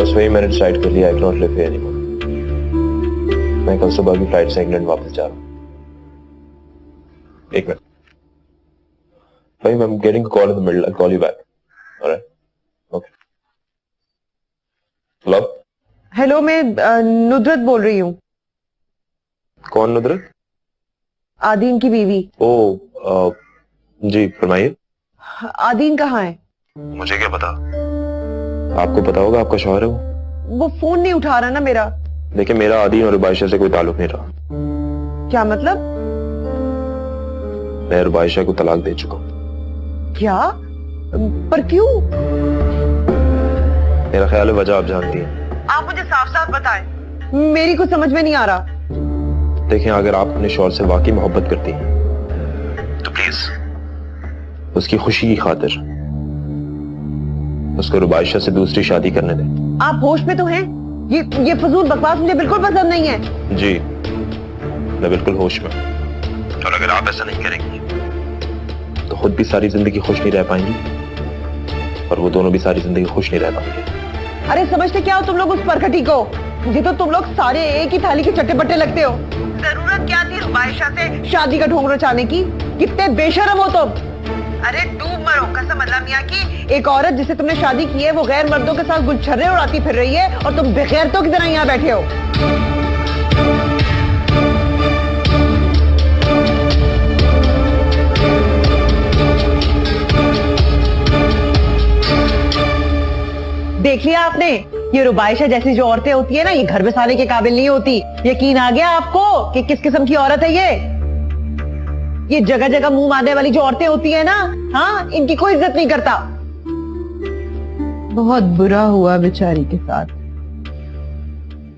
बस वही मैंने डिसाइड कर लिया, I can not live here anymore. मैं कल सुबह की फ्लाइट से इंग्लैंड वापस जा रहा हूँ। एक मिनट भाई, I am getting call in the middle, I call you back. Alright, okay. Hello. Hello, मैं नुदरत बोल रही हूँ। कौन नुदरत? आदीन की बीवी। ओ जी फरमाइए। आदीन कहाँ है? मुझे क्या पता, आपको पता होगा, आपका शौहर है वो फोन नहीं उठा रहा ना मेरा। देखिए, मेरा आदीन और रुबाइशा से कोई ताल्लुक नहीं रहा। क्या मतलब? मैं रुबाइशा को तलाक दे चुका हूँ। क्या? पर क्यों? मेरा ख्याल है वजह आप जानती हैं। आप मुझे साफ साफ बताएं, मेरी कुछ समझ में नहीं आ रहा। देखें, अगर आप अपने शौहर से वाकई मोहब्बत करती हैं तो प्लीज उसकी खुशी की खातिर उसको रुबाइशा से दूसरी शादी करने दें। आप होश में तो हैं? ये फजूल बकवास मुझे बिल्कुल पसंद नहीं है। जी, मैं बिल्कुल होश में हूं। और अगर आप ऐसा नहीं करेंगी तो खुद भी सारी जिंदगी खुश नहीं रह पाएंगी और वो दोनों भी सारी जिंदगी खुश नहीं रह पाएंगे। अरे समझते क्या हो तुम लोग उस परखटी को? मुझे तो तुम लोग सारे एक ही थाली के चट्टे बट्टे लगते हो। जरूरत क्या थी रुबाइशा से शादी का ढोंग रचाने की? कितने बेशर्म हो तुम। अरे डूब मरो कसम अल्लाह मियां की। एक औरत जिसे तुमने शादी की है वो गैर मर्दों के साथ गुलछर्रे उड़ाती फिर रही है और तुम बेगैरतों की तरह यहाँ बैठे हो। देख लिया आपने, ये रुबाइशा जैसी जो औरतें होती है ना, ये घर बसाने के काबिल नहीं होती। यकीन आ गया आपको कि किस किस्म की औरत है ये जगह जगह मुंह मारने वाली जो औरतें होती है ना, हाँ, इनकी कोई इज्जत नहीं करता। बहुत बुरा हुआ बेचारी के साथ।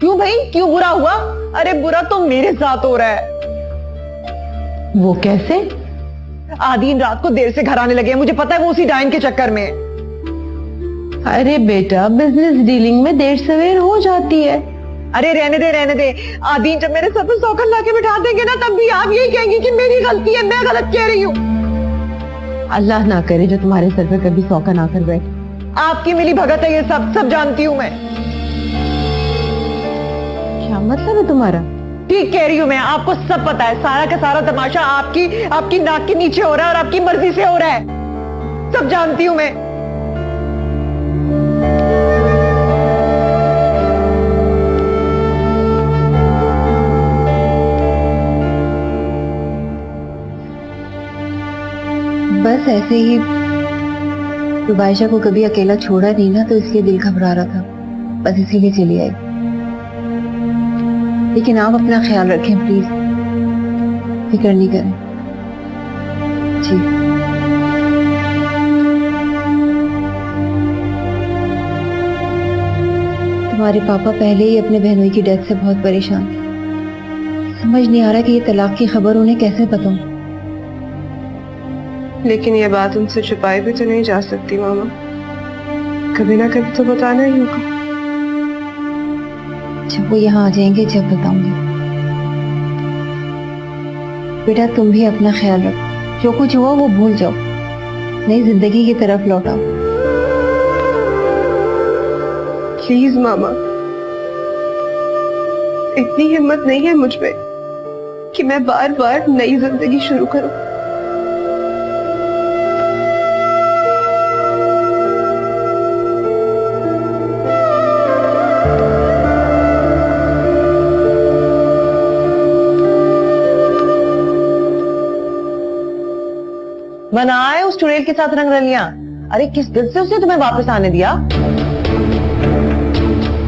क्यों भाई, क्यों बुरा हुआ? अरे बुरा तो मेरे साथ हो रहा है। वो कैसे? आदीन रात को देर से घर आने लगे, मुझे पता है वो उसी डायन के चक्कर में है। अरे बेटा, बिजनेस डीलिंग में देर सवेर हो जाती है। अरे रहने दे। आदीन जब मेरे सर पर सौकन लाके बिठा देंगे ना, तब भी आप यही कहेंगे कि मेरी गलती है, मैं गलत कह रही हूँ। अल्लाह ना करे जो तुम्हारे सर पे कभी सौकन आकर बैठे। आपकी मिली भगत है ये सब जानती हूँ मैं। क्या मतलब है तुम्हारा? ठीक कह रही हूँ मैं, आपको सब पता है। सारा का सारा तमाशा आपकी नाक के नीचे हो रहा है और आपकी मर्जी से हो रहा है। सब जानती हूँ मैं। बस ऐसे ही रुबाइशा को कभी अकेला छोड़ा नहीं ना, तो इसलिए दिल घबरा रहा था, बस इसीलिए चली आई। लेकिन आप अपना ख्याल रखें प्लीज, फिक्र नहीं करें। जी। तुम्हारे पापा पहले ही अपने बहनोई की डेथ से बहुत परेशान थे। समझ नहीं आ रहा कि ये तलाक की खबर उन्हें कैसे बताऊं। लेकिन ये बात उनसे छुपाई भी तो नहीं जा सकती मामा, कभी ना कभी तो बताना ही होगा। जब वो यहाँ आ जाएंगे जब बताऊंगी। बेटा तुम भी अपना ख्याल रखो, जो कुछ हुआ वो भूल जाओ, नई जिंदगी की तरफ लौटाओ। प्लीज मामा, इतनी हिम्मत नहीं है मुझ में कि मैं बार बार नई जिंदगी शुरू करूं। बनाए उस चुड़ैल के साथ रंग रलियां। अरे किस दिल से उसने तुम्हें वापस आने दिया?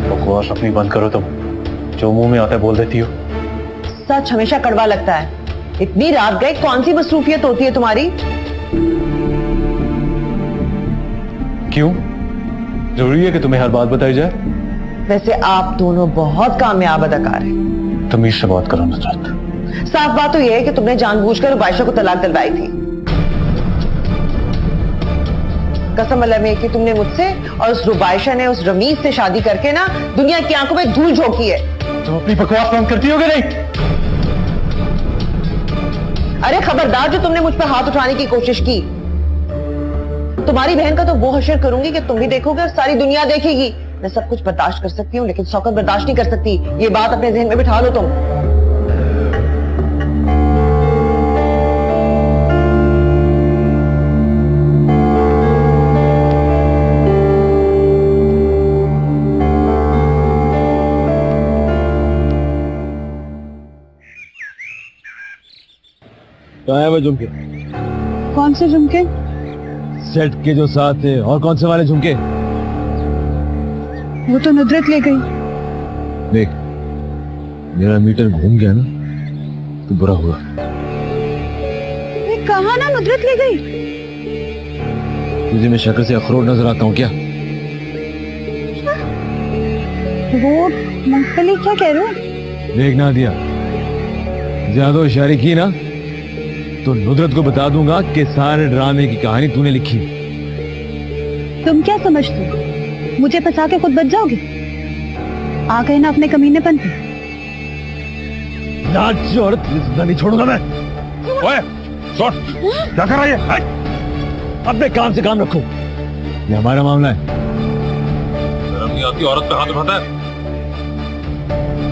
बकवास अपनी बंद करो तुम, जो मुंह में आता है बोल देती हो। सच हमेशा कड़वा लगता है। इतनी रात गए कौन सी मसरूफियत होती है तुम्हारी? क्यों जरूरी है कि तुम्हें हर बात बताई जाए? वैसे आप दोनों बहुत कामयाब अदाकार हैं। तमीज से बात करो नुसरत। साफ बात तो यह है कि तुमने जानबूझकर रुबाइशा को तलाक दिलवाई थी। कसम अल्लाह में कि तुमने मुझसे और उस रुबाइशा ने उस रमीज से शादी करके ना दुनिया की आंखों में धूल झोंकी है। तुम अपनी बकवास बंद करती होगे नहीं? अरे खबरदार जो तुमने मुझ पर हाथ उठाने की कोशिश की। तुम्हारी बहन का तो वो हशर करूंगी कि तुम भी देखोगे और सारी दुनिया देखेगी मैं सब कुछ बर्दाश्त कर सकती हूँ, लेकिन शौकत बर्दाश्त नहीं कर सकती। ये बात अपने जहन में बिठा लो तुम। कहाँ है वो झुमके? कौन से झुमके? सेट के जो साथ थे। और कौन से वाले झुमके? वो तो नुदरत ले गई। देख, मेरा मीटर घूम गया ना तो बुरा हुआ। कहा ना नुदरत ले गई। तुझे मैं शक्ल से अखरोट नजर आता हूँ क्या? वो मुख्तली क्या कह रहे हो? देख ना दिया, ज्यादा होशियारी की ना तो नुदरत को बता दूंगा कि सारे ड्रामे की कहानी तूने लिखी। तुम क्या समझते हो, मुझे फंसा के खुद बच जाओगे? आ गए ना अपने कमीनेपन पे। औरत नहीं छोड़ूंगा मैं। ओए, छोड़, क्या कर रही है? अपने काम से काम रखो, ये हमारा मामला है। शर्म नहीं आती औरत पे हाथ उठाता है?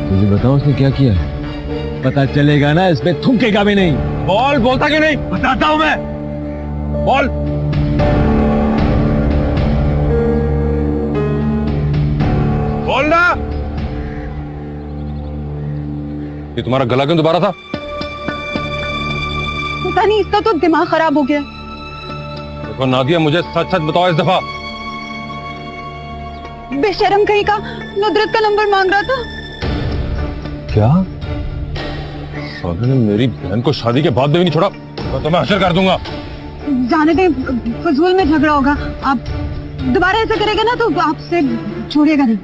तुझे बताओ उसने क्या किया है? पता चलेगा ना, इसमें थूकेगा भी नहीं। बोल, बोलता क्यों नहीं? बताता हूं मैं। बोल। बोलना। ये तुम्हारा गला क्यों दोबारा था? पता नहीं, इसका तो दिमाग खराब हो गया। देखो नादिया, मुझे सच सच बताओ इस दफा। बेशरम कहीं का नुदरत का नंबर मांग रहा था। क्या? साले ने मेरी बहन को शादी के बाद भी नहीं छोड़ा तो मैं हशर कर दूंगा। जाने दे, फजूल में झगड़ा होगा। आप दोबारा ऐसा करेगा ना तो आपसे छोड़ेगा नहीं।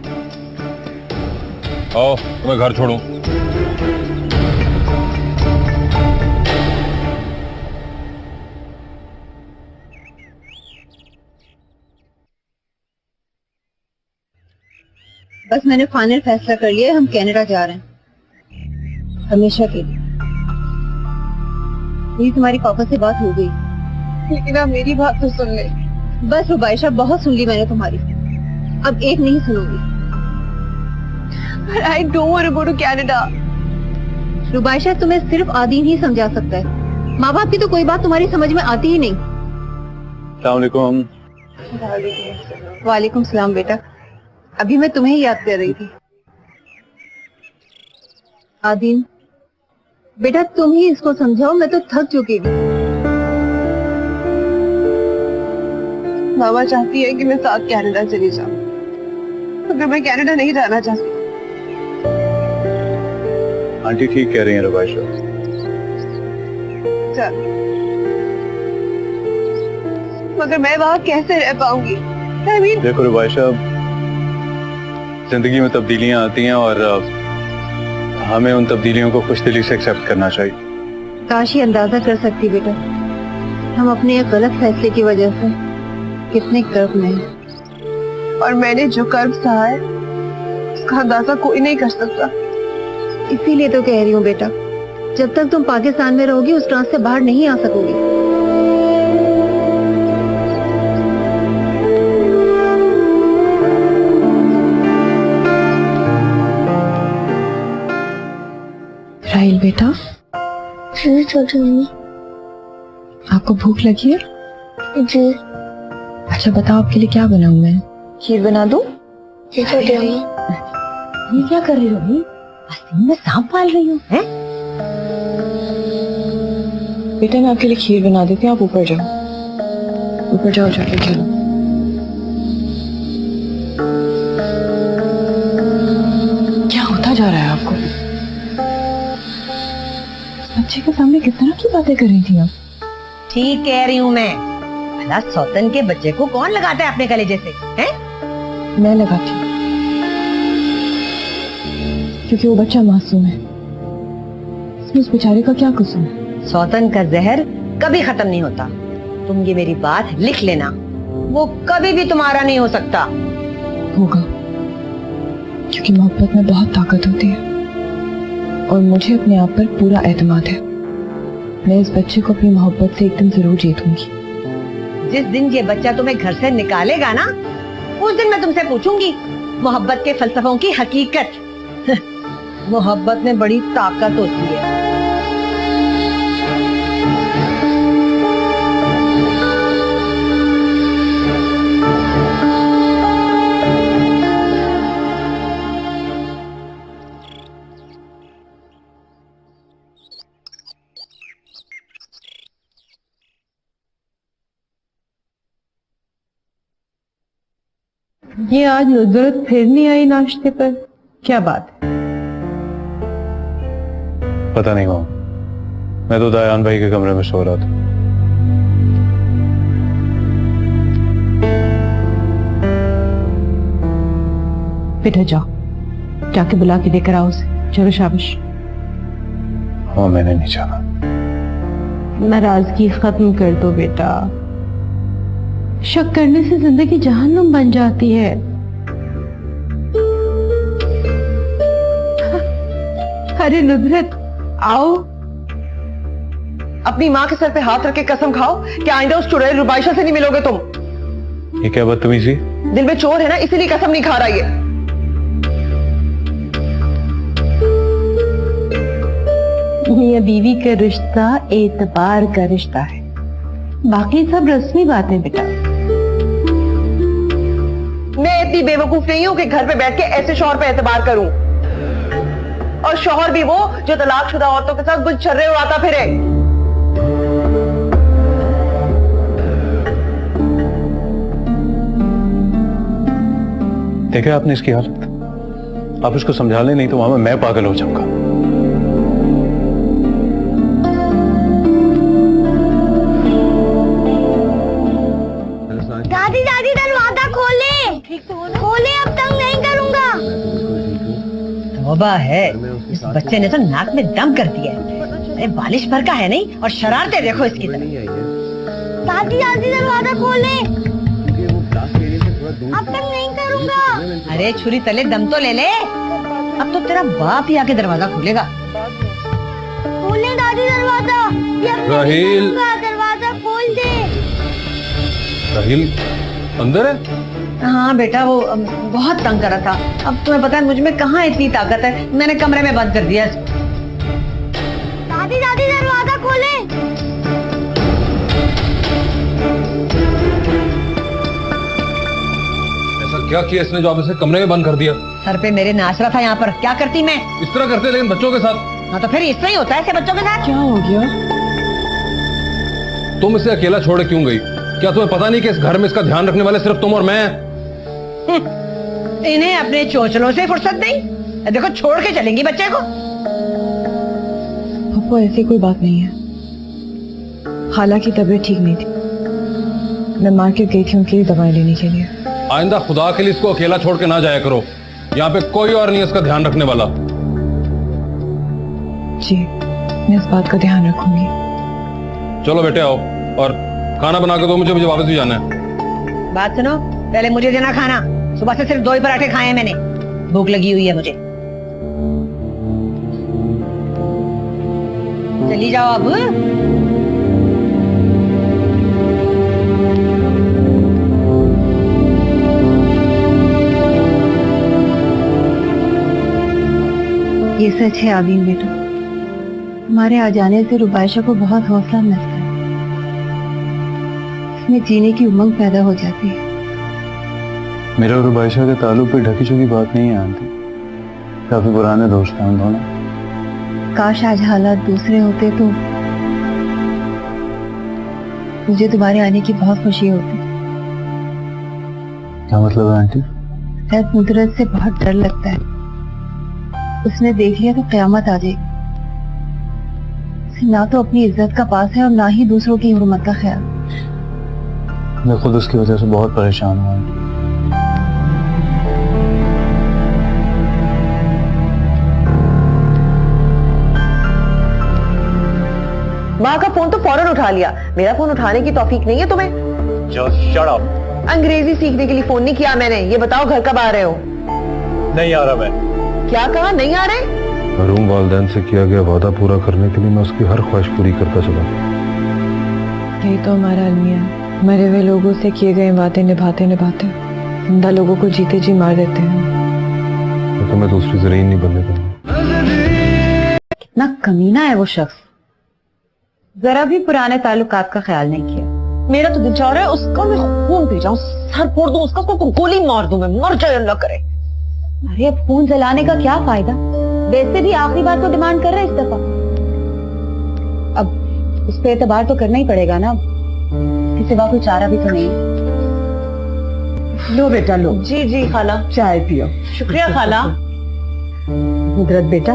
आओ, तुम्हें घर छोड़ूं। बस मैंने फाइनल फैसला कर लिया है, हम कनाडा जा रहे हैं हमेशा के लिए। मेरी तुम्हारी पापा से बात हो गई, लेकिन आप मेरी बात तो सुन ले। बस रुबाइशा, बहुत सुन ली मैंने तुम्हारी, अब एक नहीं सुनूंगी। I don't want to go to Canada. रुबाइशा, तुम्हें सिर्फ आदीन ही समझा सकता है। माँ बाप की तो कोई बात तुम्हारी समझ में आती ही नहीं। अस्सलामुअलैकुम। वालेकुम सलाम बेटा, अभी मैं तुम्हें ही याद कर रही थी। आदीन बेटा, तुम ही इसको समझाओ, मैं तो थक चुकी हूँ। मामा चाहती है कि मैं साथ कनाडा चली जाऊं, मगर मैं कनाडा नहीं जाना चाहती। आंटी ठीक कह रही हैं रुबाइशा। चल, मगर मैं वहाँ कैसे रह पाऊंगी? I mean, देखो रुबाइशा, जिंदगी में तब्दीलियां आती हैं और हमें उन तब्दीलियों को खुशदिली से एक्सेप्ट करना चाहिए। काश ही अंदाजा कर सकती बेटा, हम अपने एक गलत फैसले की वजह से कितने कर्ब में हैं। और मैंने जो कर्ब सहा है उसका अंदाजा कोई नहीं कर सकता। इसीलिए तो कह रही हूँ बेटा, जब तक तुम पाकिस्तान में रहोगी उस ट्रांस से बाहर नहीं आ सकोगी। राहिल बेटा, छोटी मम्मी आपको भूख लगी है? जी। अच्छा बताओ, आपके लिए क्या बनाऊं मैं? खीर बना दूं? जी छोटी मम्मी। ये क्या कर रही हो रोही? आस्तीन में सांप पाल रही हो हैं? बेटा मैं आपके लिए खीर बना देती हूँ, आप ऊपर जाओ, ऊपर जाओ जाके खेलो। क्या होता जा रहा है आपको? बच्चे के सामने किस तरह की बातें कर रही थी आप? ठीक कह रही हूँ मैं। भला सौतन के बच्चे को कौन लगाता है अपने कलेजे से, हैं? मैं लगाती हूँ, क्योंकि वो बच्चा मासूम है। इसमें उस बेचारे का क्या कसूर है? सौतन का जहर कभी खत्म नहीं होता। तुम ये मेरी बात लिख लेना, वो कभी भी तुम्हारा नहीं हो सकता। होगा, क्योंकि मोहब्बत में बहुत ताकत होती है और मुझे अपने आप पर पूरा एतमाद है। मैं इस बच्चे को अपनी मोहब्बत से एकदम जरूर जीतूंगी। जिस दिन ये बच्चा तुम्हें घर से निकालेगा ना, उस दिन मैं तुमसे पूछूंगी मोहब्बत के फलसफों की हकीकत। मोहब्बत में बड़ी ताकत होती है। ये आज नुसरत फिर नहीं आई नाश्ते पर, क्या बात है? पता नहीं माँ, मैं तो दयान भाई के कमरे में सो रहा था। बेटा जाओ, जाके बुला के लेकर आओ उसे। चलो शाबाश। हाँ मैंने नहीं जाना। नाराजगी खत्म कर दो बेटा, शक करने से जिंदगी जहन्नुम बन जाती है। अरे नुसरत आओ। अपनी माँ के सर पे हाथ रख के कसम खाओ कि आइंदा उस चुड़ैल रुबाइशा से नहीं मिलोगे तुम। ये क्या बदतमीजी? दिल में चोर है ना, इसीलिए कसम नहीं खा रहा ये। मियां बीवी का रिश्ता एतबार का रिश्ता है, बाकी सब रस्मी बातें बेटा। मैं इतनी बेवकूफ नहीं हूं कि घर पे बैठ के ऐसे शौहर पे एतबार करूं, और शौहर भी वो जो तलाकशुदा औरतों के साथ गुलछर्रे उड़ाता फिरे। देखे आपने इसकी हालत, आप इसको समझा ले, नहीं तो वहां मैं पागल हो जाऊंगा। दादी दादी दरवाजा खोले, खोले, अब तंग नहीं करूंगा। तौबा है, इस बच्चे ने तो नाक में दम कर दिया है। अरे बालिश भर का है नहीं, और शरारतें देखो इसकी तरफ। दादी दादी दरवाजा खोले, अब तंग नहीं करूंगा। अरे छुरी तले दम तो ले ले, अब तो तेरा बाप ही आके दरवाजा खोलेगा। खोले दादी दरवाजा, ये अब नहीं राहील। करूंगा, दरवाजा खोल दे। राहील अंदर है? हाँ बेटा, वो बहुत तंग कर रहा था। अब तुम्हें पता है मुझ में कहाँ इतनी ताकत है, मैंने कमरे में बंद कर दिया। दादी दादी दरवाजा खोले। ऐसा क्या किया इसने जो आप इसे कमरे में बंद कर दिया? सर पे मेरे नाच रहा था यहाँ पर, क्या करती मैं? इस तरह करते लेकिन बच्चों के साथ। हाँ तो फिर इस तरह ही होता है ऐसे बच्चों के साथ। क्या हो गया? तुम इसे अकेला छोड़ क्यों गई? क्या तुम्हें पता नहीं कि इस घर में इसका ध्यान रखने वाले सिर्फ तुम और मैं हैं? इन्हें अपने चोचलों से फुर्सत नहीं, देखो छोड़ के चलेंगी बच्चे को। पप्पू ऐसी कोई बात नहीं है, हालांकि तबीयत ठीक नहीं थी, मैं मार्केट गई थी उनकी दवाई लेने के लिए। आइंदा खुदा के लिए इसको अकेला छोड़ के ना जाया करो, यहाँ पे कोई और नहीं है इसका ध्यान रखने वाला। जी मैं इस बात का ध्यान रखूंगी। चलो बेटे आओ, और खाना बना के दो मुझे वापस भी जाना है। बात सुनो, पहले मुझे देना खाना। सुबह से सिर्फ 2 ही पराठे खाए हैं मैंने, भूख लगी हुई है मुझे। चली जाओ अब। ये सच है आदीन बेटा, हमारे आ जाने से रुबाइशा को बहुत हौसला मिलता है, इसमें जीने की उमंग पैदा हो जाती है। मेरा और रुबाइशा के ताल्लुक पे ढकी छुपी बात नहीं है आंटी, काफी पुराने दोस्त हैं हम दोनों। काश आज हालात दूसरे होते तो मुझे तुम्हारे आने की बहुत खुशी होती। क्या मतलब है आंटी? शायद कुदरत से बहुत डर लगता है, उसने देख लिया तो कयामत आ जाएगी। उसे ना तो अपनी इज्जत का पास है और ना ही दूसरों की हुर्मत का ख्याल। मैं खुद उसकी वजह से बहुत परेशान हुआ हूँ। माँ का फोन तो फौरन उठा लिया, मेरा फोन उठाने की तौफीक नहीं है तुम्हें? Just shut up। अंग्रेजी सीखने के लिए फोन नहीं किया मैंने। ये बताओ घर कब आ रहे हो? नहीं आ रहा मैं। क्या कहा, नहीं आ रहे? मरूम वालिदैन से किया गया वादा पूरा करने के लिए मैं उसकी हर ख्वाहिश पूरी करता चला। यही तो हमारा अलमिया है, मरे हुए लोगों से किए गए वादे निभाते निभाते जिंदा लोगों को जीते जी मार देते हैं। तो मैं दूसरी जरीन नहीं बनने दूंगा। कितना कमीना है वो शख्स, जरा भी पुराने ताल्लुकात का ख्याल नहीं किया। मेरा तो दिल चाह रहा है उसका मैं खून पी जाऊं, सर फोड़ दूं उसका, उसको गोली मार दूं, मैं मर जाए अल्लाह करे। अरे अब खून जलाने का क्या फायदा, वैसे भी आखिरी बार तो डिमांड कर रहे इस दफा, अब उस पे एतबार तो करना ही पड़ेगा ना, इसके सिवा कोई चारा भी तो नहीं है। लो बेटा लो। जी जी खाला, चाय पियो। शुक्रिया खाला। कुदरत बेटा,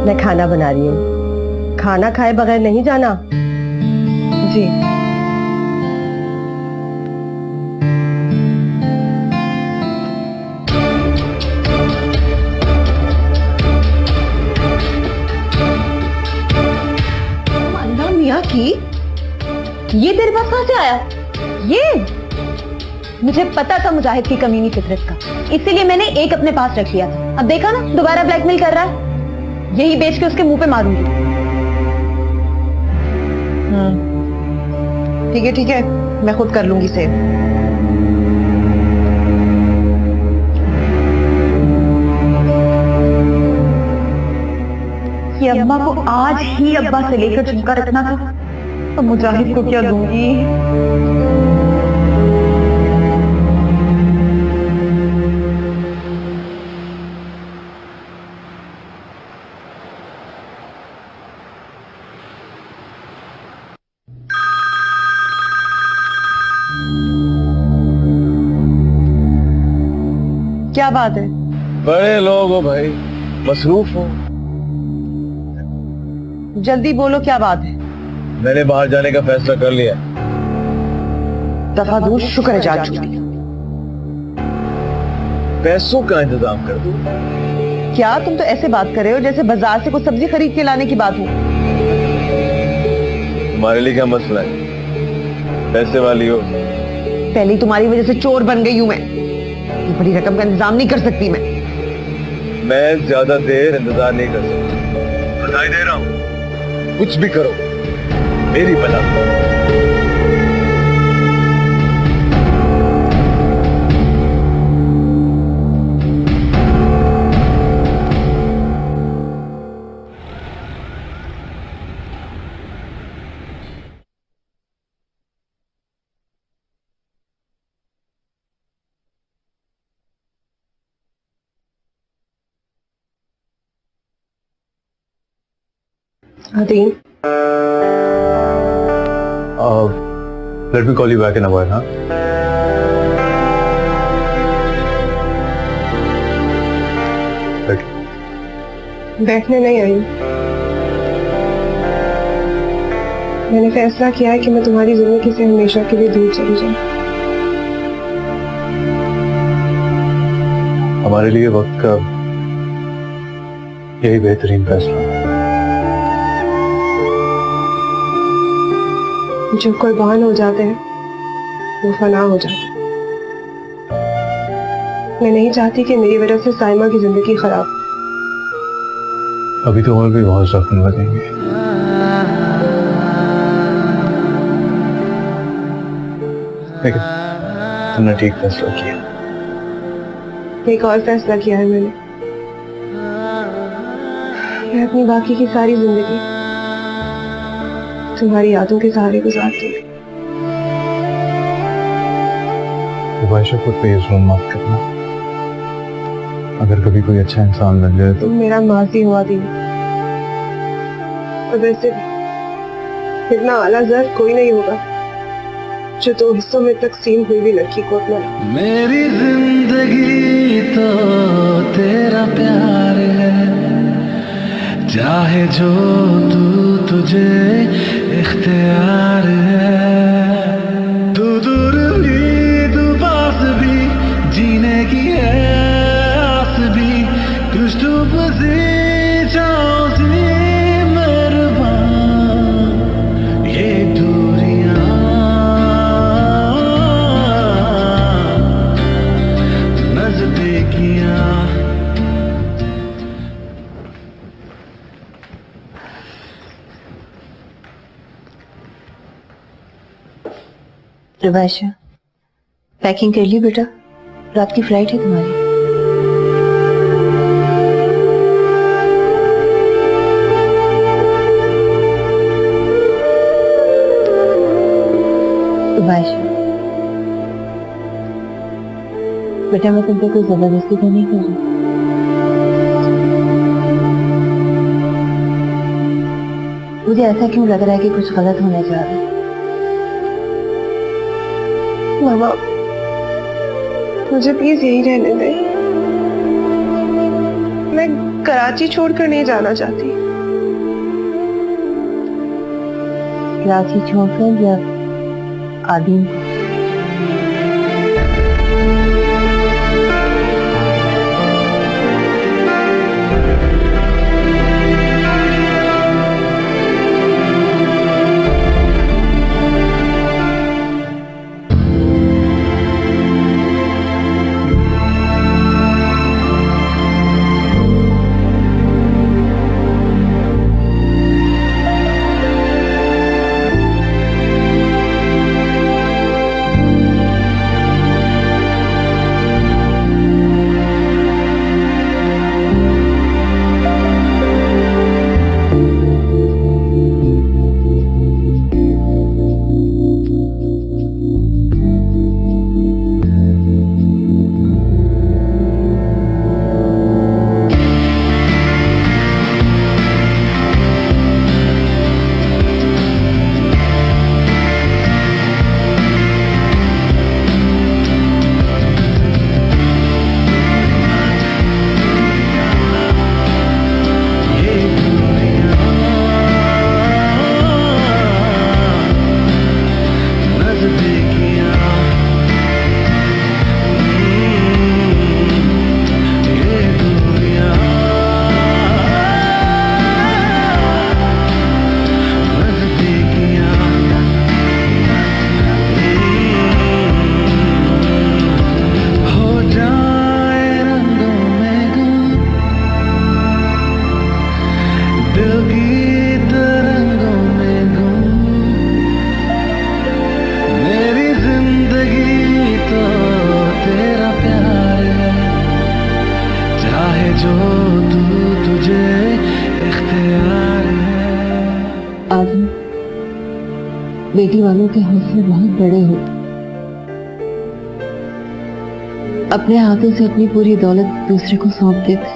मैं खाना बना रही हूँ, खाना खाए बगैर नहीं जाना। जी। अल्लाह मियां की, ये तेरे पास कहां से आया? ये मुझे पता था मुजाहिद की कमीनी फितरत का, इसीलिए मैंने एक अपने पास रख लिया था। अब देखा ना दोबारा ब्लैकमेल कर रहा है, यही बेच के उसके मुंह पे मारूंगी। ठीक है, मैं खुद कर लूंगी सेव। कि अम्मा को आज ही अब्बा से लेकर झुमका रखना था, तो मुजाहिद को क्या दूंगी? क्या बात है? बड़े लोग हो भाई, मसरूफ हो। जल्दी बोलो क्या बात है। मैंने बाहर जाने का फैसला कर लिया। दफा दूर, शुक्र है जा चुकी। पैसों का इंतजाम कर दो। क्या तुम तो ऐसे बात कर रहे हो जैसे बाजार से कुछ सब्जी खरीद के लाने की बात हो। तुम्हारे लिए क्या मसला है? पैसे वाली हो। पहले तुम्हारी वजह से चोर बन गई हूं मैं, ये बड़ी रकम का इंतजाम नहीं कर सकती मैं ज्यादा देर इंतजार नहीं कर सकता, बधाई दे रहा हूं। कुछ भी करो, मेरी भला। आदीन, let me call you back in a while, huh? बैठने नहीं आई। मैंने फैसला किया है कि मैं तुम्हारी जिंदगी से हमेशा के लिए दूर चली जाऊं। हमारे लिए वक्त का यही बेहतरीन फैसला। जब कुर्बान हो जाते हैं वो फना हो जाते हैं। मैं नहीं चाहती कि मेरी वजह से साइमा की जिंदगी खराब। अभी तो और भी बहुत जख्म लगेंगे। लेकिन तुमने ठीक फैसला किया। एक और फैसला किया है मैंने। मैं अपनी बाकी की सारी जिंदगी तुम्हारी यादों के सहारे गुजारती हूँ। बायशा खुद पे ये जुल्म माफ करना। अगर कभी कोई अच्छा इंसान मिल जाए तो तुम मेरा माजी हुआ दी, और वैसे भी इतना आला ज़र्फ कोई नहीं होगा जो 2 हिस्सों में तकसीम हुई भी लड़की को अपना। मेरी जिंदगी तो तेरा प्यार है, चाहे जो तू तुझे इख्तियार है। तू दूर भी तू पास भी, जीने की है आस भी, कुछ डूब सी चाहो सी मेहरबान। ये दूरियां नजदीकियां। रुबैशा, पैकिंग कर ली बेटा? रात की फ्लाइट है तुम्हारी। बेटा मैं तुम पे कोई जबरदस्ती तो नहीं कर रही। मुझे ऐसा क्यों लग रहा है कि कुछ गलत होने जा रहा है। मामा मुझे प्लीज यही रहने दे। मैं कराची छोड़कर नहीं जाना चाहती। कराची छोड़कर या आदि बेटी वालों के हौसले बहुत बड़े हैं। अपने हाथों से अपनी पूरी दौलत दूसरे को सौंप देते।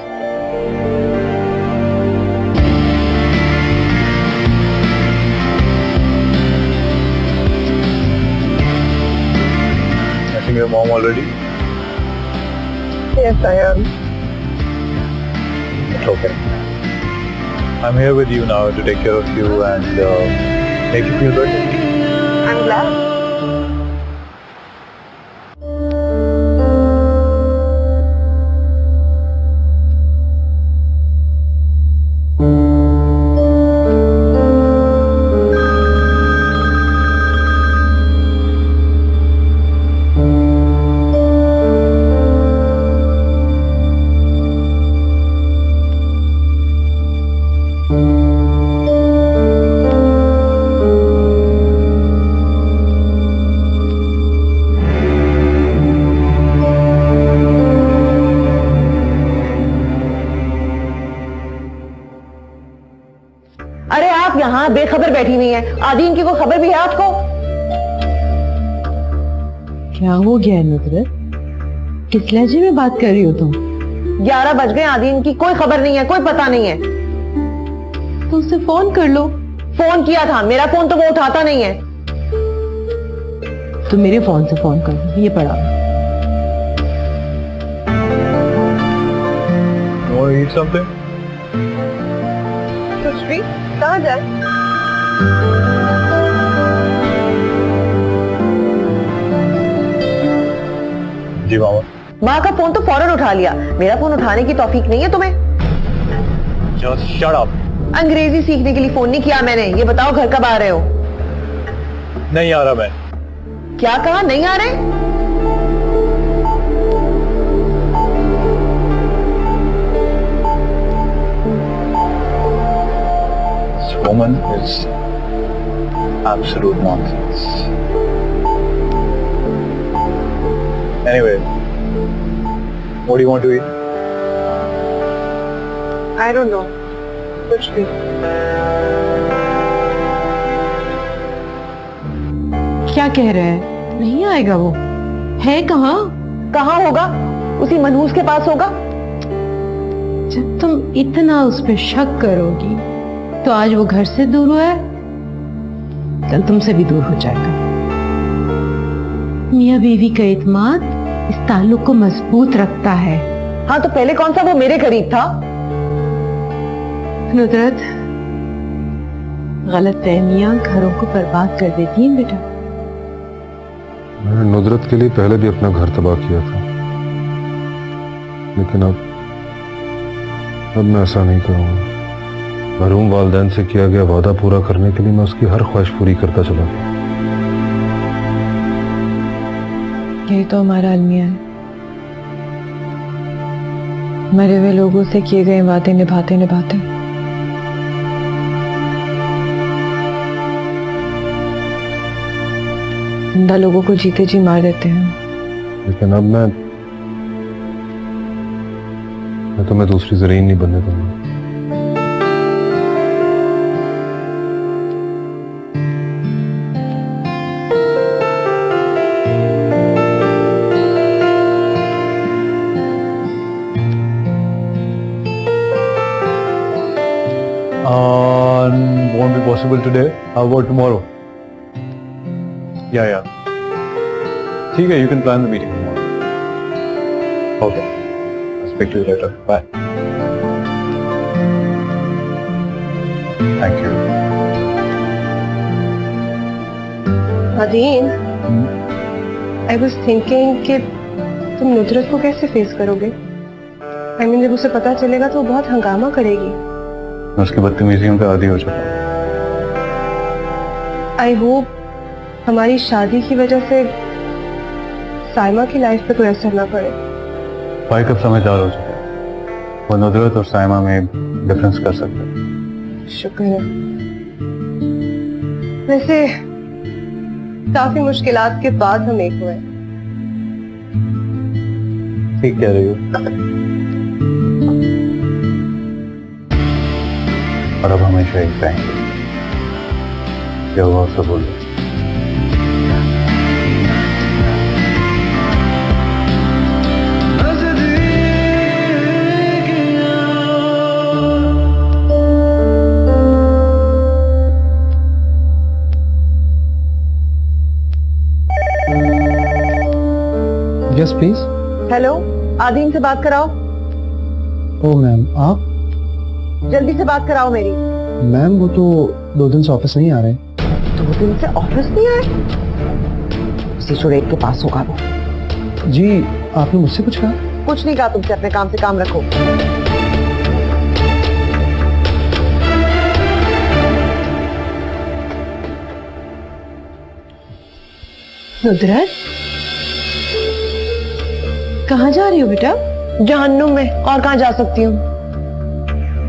Missing your mom already? Yes, I am. It's okay. I'm here with you now to take care of you and make you feel better. I'm glad. अरे आप यहाँ बेखबर बैठी हुई हैं। आदीन की कोई खबर भी है आपको? क्या हो गया है नुसरत? किस लहजे में बात कर रही हो तुम? 11 बज गए, आदीन की कोई खबर नहीं है, कोई पता नहीं है। तो उससे फोन कर लो। फोन किया था, मेरा फोन तो वो उठाता नहीं है। तो मेरे फोन से फोन कर लो, ये पड़ा। Want to eat something? सुश्री कहाँ जाए? जी मामा। माँ का फोन तो फौरन उठा लिया, मेरा फोन उठाने की तौफीक नहीं है तुम्हें? Just shut up. अंग्रेजी सीखने के लिए फोन नहीं किया मैंने। ये बताओ घर कब आ रहे हो? नहीं आ रहा मैं। क्या कहा? नहीं आ रहे? Woman is absolute nonsense. Anyway, What do you want to eat? I don't know. कुछ भी। क्या कह रहे हैं? नहीं आएगा वो? है कहाँ? कहाँ होगा? उसी मनहूस के पास होगा। जब तुम इतना उस पर शक करोगी तो आज वो घर से दूर हुआ है, कल तुमसे भी दूर हो जाएगा। मियाँ बीवी का इत्मीनान इस ताल्लुक को मजबूत रखता है। हाँ तो पहले कौन सा वो मेरे करीब था? नुदरत, गलतफहमियां घरों को बर्बाद कर देती हैं बेटा। मैंने नुदरत के लिए पहले भी अपना घर तबाह किया था, लेकिन अब मैं ऐसा नहीं करूंगा। मरहूम वालिदैन से किया गया वादा पूरा करने के लिए मैं उसकी हर ख्वाहिश पूरी करता चला गया। यही तो हमारा अलमिया है, मरे हुए लोगों से किए गए वादे निभाते निभाते। जिंदा लोगों को जीते जी मार देते हैं। लेकिन अब मैं तुम्हें दूसरी ज़रीन नहीं बनने दूंगा। Won't be possible today. How about tomorrow? Yeah. ठीक है, you can plan the meeting tomorrow. Okay. I'll speak to you later. Bye. Thank you. Adeen, I was thinking कि तुम नुदरत को कैसे फेस करोगे? I mean, जब उसे पता चलेगा तो वो बहुत हंगामा करेगी। मैं उसकी बदतमीजियों का आदी हो चुका हूँ। आई होप हमारी शादी की वजह से साइमा की लाइफ पे कोई असर ना पड़े। भाई कब समझदार हो चुके हैं, वो नुदरत और साइमा में डिफरेंस कर सकते हैं। शुक्र है। वैसे काफी मुश्किलात के बाद हम एक हुए। ठीक कह रही हो। और अब हमेशा एक रहेंगे। क्या हुआ उससे बोलो। Yes please. हेलो, आदीन से बात कराओ। ओ मैम, आप? जल्दी से बात कराओ मेरी। मैम वो तो 2 दिन से ऑफिस नहीं आ रहे। 2 दिन से ऑफिस नहीं आए? उसी जुड़ेद के पास होगा वो। जी, आपने मुझसे कुछ कहा? कुछ नहीं कहा तुमसे, अपने काम से काम रखो। नुदरत, कहाँ जा रही हो बेटा? जहन्नुम में, और कहाँ जा सकती हूँ?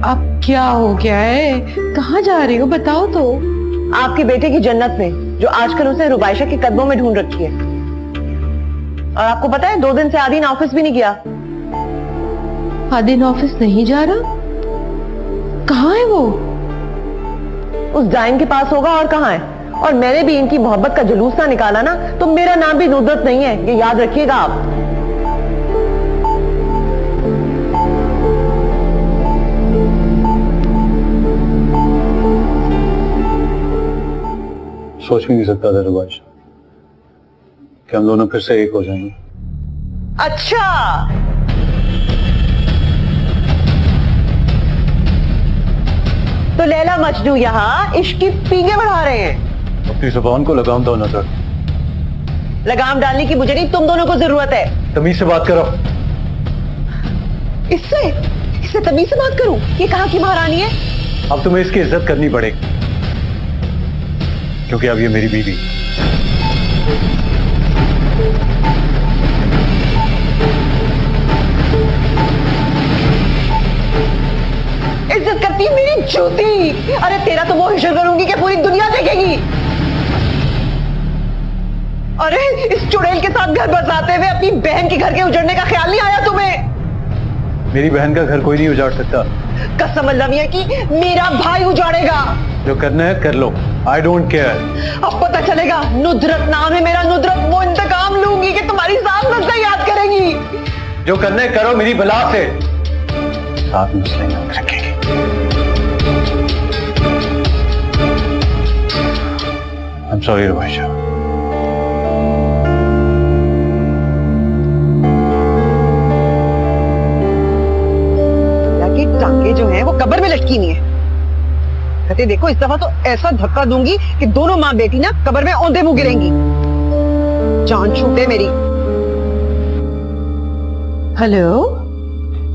अब क्या हो गया है? कहाँ जा रही हो बताओ तो। आपके बेटे की जन्नत में, जो आजकल उसे रुबाइशा के कदमों में ढूंढ रखी है। और आपको पता है 2 दिन से आदीन ऑफिस भी नहीं गया। आदीन ऑफिस नहीं जा रहा? कहाँ है वो? उस जाइन के पास होगा, और कहाँ है? और मैंने भी इनकी मोहब्बत का जुलूस ना निकाला ना, तो मेरा नाम भी नुदरत नहीं है, ये याद रखिएगा आप। सोच भी नहीं सकता था रुबाइशा कि हम दोनों फिर से एक हो जाएंगे। अच्छा, तो लैला मजनू यहाँ इश्क की पींगे बढ़ा रहे हैं। अपनी जुबान को लगाम दो नजर। लगाम डालने की मुझे नहीं, तुम दोनों को जरूरत है। तमीज से बात करो। इससे तमीज से बात करूं? ये कहाँ की महारानी है? अब तुम्हें इसकी इज्जत करनी पड़ेगी, क्योंकि अब ये मेरी बीवी। इज्जत करती है मेरी जूती। अरे तेरा तो वो हिशर करूंगी कि पूरी दुनिया देखेगी। अरे इस चुड़ैल के साथ घर बसाते हुए अपनी बहन के घर के उजड़ने का ख्याल नहीं आया तुम्हें? मेरी बहन का घर कोई नहीं उजाड़ सकता। कसम अल्लाह मियां की मेरा भाई उजाड़ेगा। जो करना है कर लो, आई डोंट केयर। अब पता चलेगा। नुदरत नाम है मेरा, नुदरत। वो इंतकाम लूंगी कि तुम्हारी सास मुझसे याद करेंगी। जो करना है करो मेरी भला से, साथ मसले याद रखेंगे। I'm sorry रुबाइशा। टांगे जो हैं वो कब्र में लटकी नहीं है। कहते देखो इस दफा तो ऐसा धक्का दूंगी कि दोनों माँ बेटी ना कब्र में औंधे मुंह गिरेंगी, जान छूटे मेरी। हेलो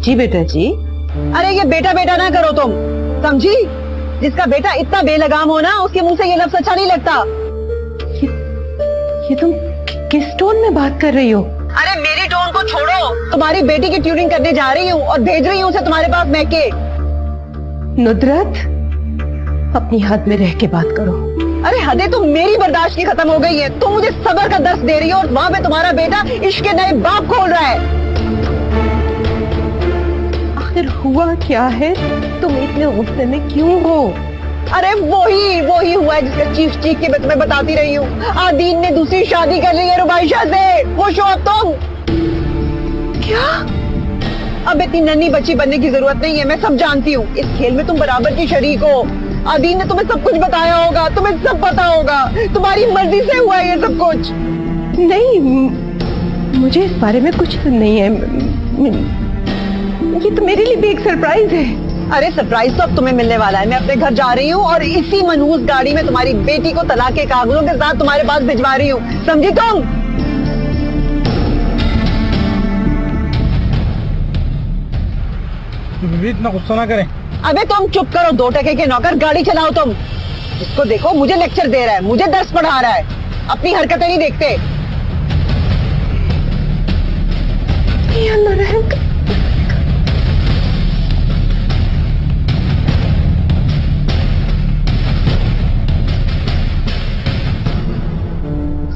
जी बेटा जी। अरे ये बेटा बेटा ना करो तुम, समझी? जिसका बेटा इतना बेलगाम हो ना उसके मुंह से ये लफ्ज अच्छा नहीं लगता। ये तुम किस टोन में बात कर रही हो? अरे मेरी टोन को छोड़ो, तुम्हारी बेटी की ट्यूनिंग करने जा रही हूँ और भेज रही हूँ उसे तुम्हारे पास मैके। नुदरत, अपनी हद में रह के बात करो। अरे हदें तो मेरी बर्दाश्त की खत्म हो गई है। तुम मुझे सब्र का दर्स दे रही हो और वहाँ पे तुम्हारा बेटा इश्क के नए बाप खोल रहा है। आखिर हुआ क्या है? तुम इतने गुस्से में क्यों हो? अरे वही हुआ है जिसका चीख के मैं तुम्हें बताती रही हूँ। आदीन ने दूसरी शादी कर ली है रुबाइशा से। खुश हो अब तुम? क्या? अब इतनी नन्ही बच्ची बनने की जरूरत नहीं है, मैं सब जानती हूँ। इस खेल में तुम बराबर की शरीक हो। आदीन ने तुम्हें सब कुछ बताया होगा, तुम्हें सब पता होगा। तुम्हारी मर्जी से हुआ है ये सब कुछ। नहीं, मुझे इस बारे में कुछ नहीं है। ये तो मेरे लिए भी एक सरप्राइज है। अरे सरप्राइज तो अब तुम्हें मिलने वाला है। मैं अपने घर जा रही हूँ और इसी मनहूस गाड़ी में तुम्हारी बेटी को तलाक के कागजों के साथ तुम्हारे पास भिजवा रही हूँ, समझी तुम? इतना गुस्सा ना करें। अबे तुम चुप करो, 2 टके के नौकर। गाड़ी चलाओ तुम। इसको देखो मुझे लेक्चर दे रहा है, मुझे दर्स पढ़ा रहा है। अपनी हरकतें नहीं देखते।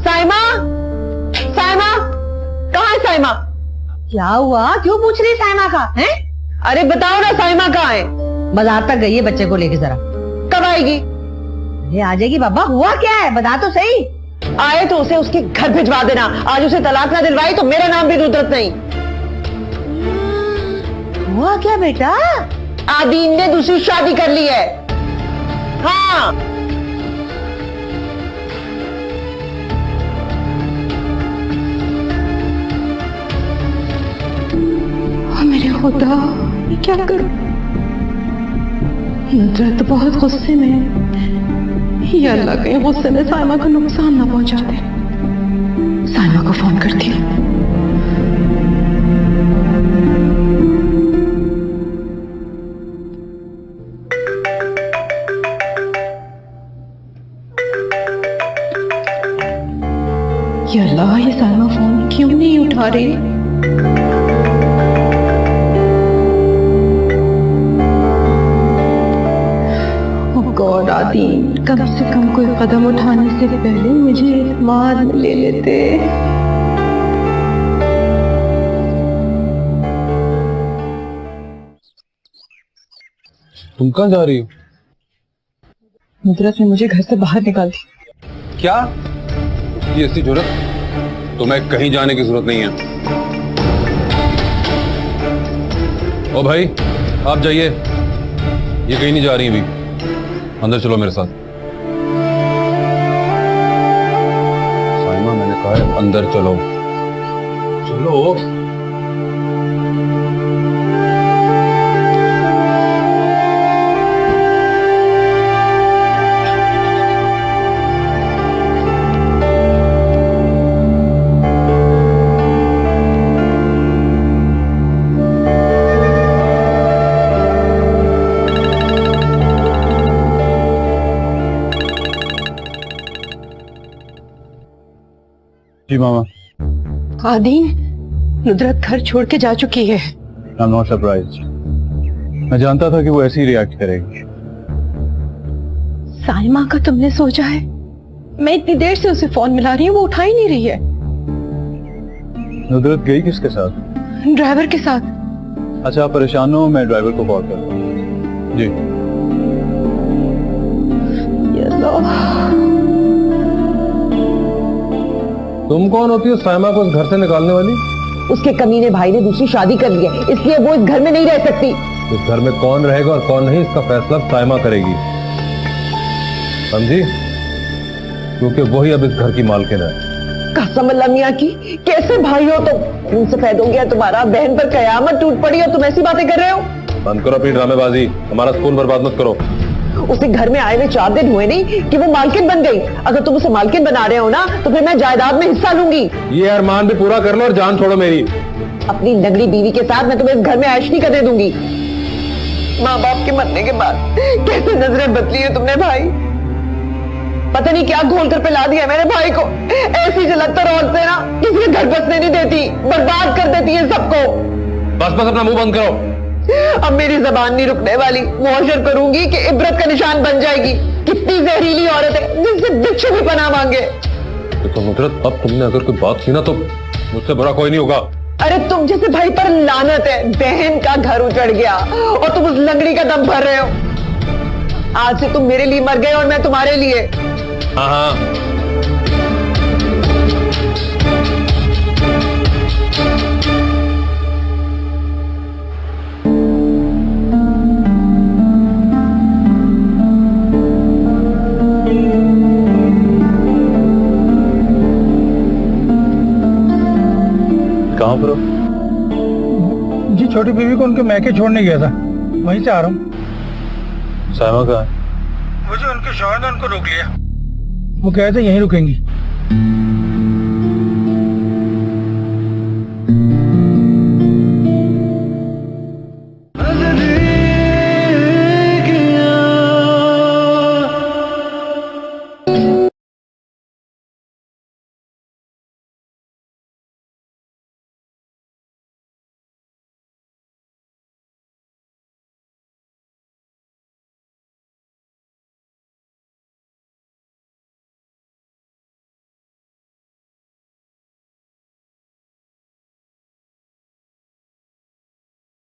साइमा, साइमा, कहाँ है साइमा? क्या हुआ? क्यों पूछ रही साइमा का है? अरे बताओ ना साइमा कहाँ है? बाजार तक गई है बच्चे को लेके। जरा कब आएगी? ये आ जाएगी। बाबा हुआ क्या है बता तो सही। आए तो उसे उसके घर भिजवा देना। आज उसे तलाक ना दिलवाई तो मेरा नाम भी नुदरत नहीं। हुआ क्या बेटा? आदीन ने दूसरी शादी कर ली है। हाँ मेरे खुदा, मैं क्या करूं? नुदरत बहुत गुस्से में है। या अल्लाह कहीं गुस्से में साइमा को नुकसान ना पहुंचा दे। साइमा को फोन करती हूँ। या अल्लाह, ये साइमा फोन क्यों नहीं उठा रही? गॉड, आदीन कम से कम कोई कदम उठाने से पहले मुझे इत्मीनान में ले लेते। तुम कहाँ जा रही हो? नुदरत ने मुझे घर से बाहर निकाल दी। क्या? ये ऐसी जरूरत? तुम्हें कहीं जाने की जरूरत नहीं है। ओ भाई, आप जाइए, ये कहीं नहीं जा रही अभी। अंदर चलो मेरे साथ। साइमा, मैंने कहा है अंदर चलो। चलो। जी मामा। आदीन, नुदरत घर छोड़ के जा चुकी है। I am not surprised. मैं जानता था कि वो ऐसे ही रिएक्ट करेगी। साइमा का तुमने सोचा है? मैं इतनी देर से उसे फोन मिला रही हूँ, वो उठा ही नहीं रही है। नुदरत गई किसके साथ? ड्राइवर के साथ। अच्छा आप परेशान हो, मैं ड्राइवर को कॉल कर रहा हूँ। जी। तुम कौन होती हो सायमा को इस घर से निकालने वाली? उसके कमीने भाई ने दूसरी शादी कर ली है, इसलिए वो इस घर में नहीं रह सकती। इस घर में कौन रहेगा और कौन नहीं, इसका फैसला सायमा करेगी, समझी? क्योंकि वही अब इस घर की मालकिन है। कसम अल्लाह मियां की, कैसे भाई हो तुम? खून सफेद हो गया तुम्हारा, बहन पर कयामत टूट पड़ी और तुम ऐसी बातें कर रहे हो। बंद करो अपनी ड्रामेबाजी, हमारा स्कूल बर्बाद मत करो। उसे घर में आए हुए 4 दिन हुए नहीं कि वो मालकिन बन गई। अगर तुम उसे मालकिन बना रहे हो ना तो फिर मैं जायदाद में हिस्सा लूंगी। ये अरमान भी पूरा कर लो और जान छोड़ो मेरी। अपनी नगरी बीवी के साथ मैं तुम्हें इस घर में ऐश नहीं करने दूंगी। माँ बाप के मरने के बाद कैसे नजरें बदली है तुमने भाई। पता नहीं क्या घोल कर पिला दिया मेरे भाई को। ऐसी जलत्तर औरतें ना किसी के घर बसने नहीं देती, बर्बाद कर देती है सबको। बस बस अपना मुंह बंद करो। अब मेरी जबान नहीं रुकने वाली, मुआशर करूंगी कि इबरत का निशान बन जाएगी। कितनी जहरीली औरत है जिससे बिच्छू भी पनाह मांगे। तो नुदरत अब तुमने अगर कोई बात की ना तो मुझसे बुरा कोई नहीं होगा। अरे तुम जैसे भाई पर लानत है, बहन का घर उजड़ गया और तुम उस लंगड़ी का दम भर रहे हो। आज से तुम मेरे लिए मर गए और मैं तुम्हारे लिए। हाँ हाँ कहाँ पर हो? जी छोटी बीवी को उनके मैके छोड़ने गया था, वहीं से आ रहा हूँ। सायमा कहाँ है? मुझे उनके शौहर ने उनको रोक लिया, वो कहे थे यहीं रुकेंगी।